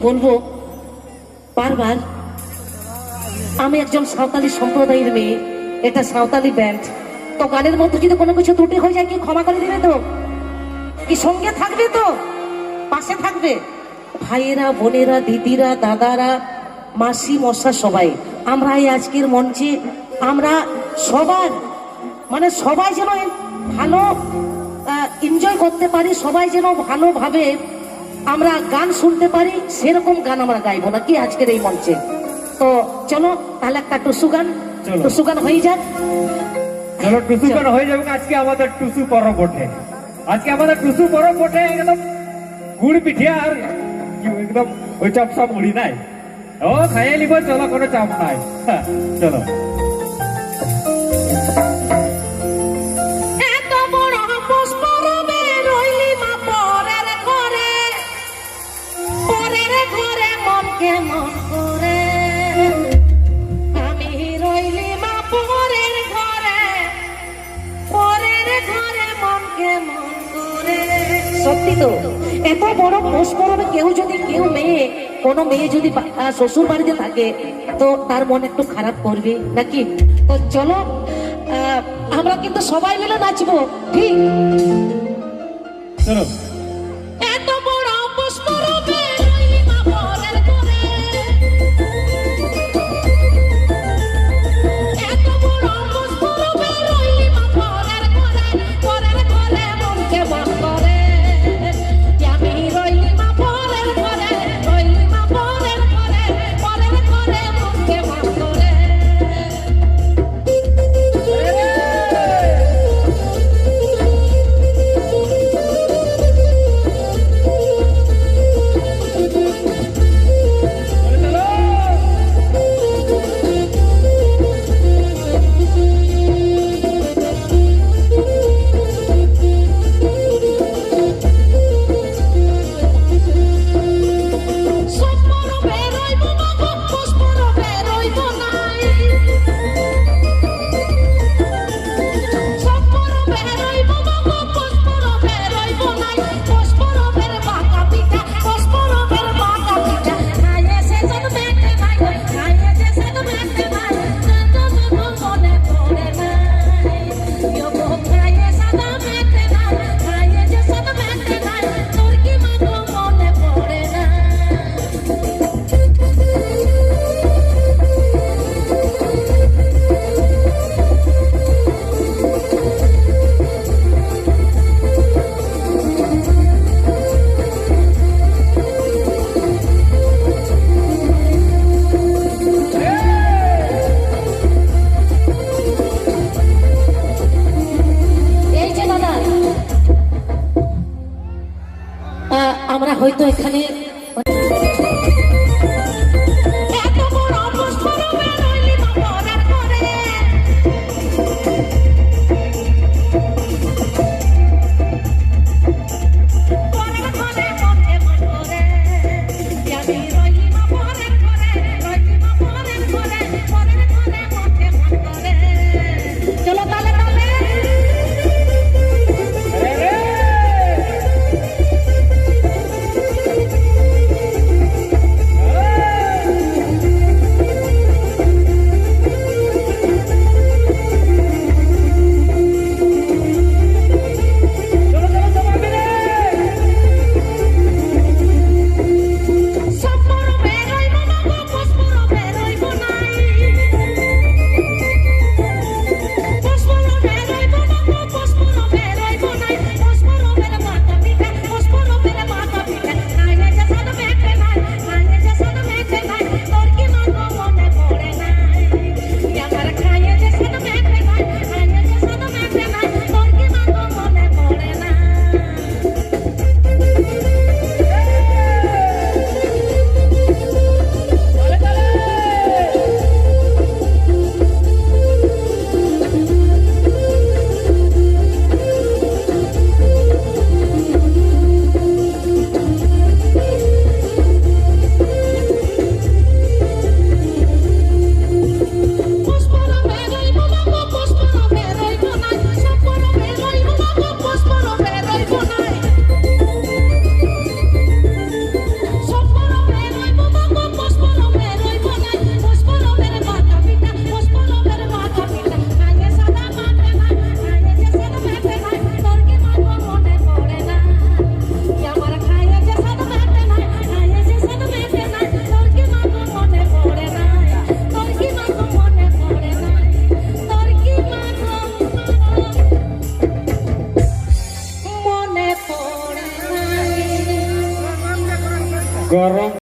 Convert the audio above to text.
বলবো বারবার, আমি একজন সাঁওতালি সম্প্রদায়ের মেয়ে, এটা সাঁওতালি ব্যান্ড, তো গানের মধ্যে যদি কোনো কিছু ত্রুটি হয়ে যায় কি ক্ষমা করে দিবে তো? কি সঙ্গে থাকবে তো? পাশে থাকবে? ভাইয়েরা, বোনেরা, দিদিরা, দাদারা, মাসি মশা সবাই, আমরা এই আজকের মঞ্চে আমরা সবার মানে সবাই যেন ভালো এনজয় করতে পারি, সবাই যেন ভালোভাবে আমরা গান শুনতে পারি, সেরকম গান আমরা গাইবো নাকি আজকের এই মঞ্চে। তো চলো তাহলে একটা টুসু গান, টুসু গান হয়ে যাক। চলো টুসু গান হয়ে যাবে। আজকে আমাদের টুসু পরব ওঠে, আজকে আমাদের টুসু পরব ওঠে একদম গুড় পিঠে আর একদম ওই চপসা মুড়ি নাই, ও খাইয়ে নিব, চলো কোনো চাপ নাই। চলো কেমন করে আমি রইলি মা পরের ঘরে, পরের ঘরে মন কেমন করে। সত্যি তো, এত বড় পৌষ পরবে কেউ যদি কোনো মেয়ে যদি শ্বশুর বাড়িতে থাকে তো তার মন একটু খারাপ করবে নাকি। তো চলো আমরা কিন্তু সবাই মিলে নাচবো, ঠিক? চলো। এত বড় পৌষ পরবে গরম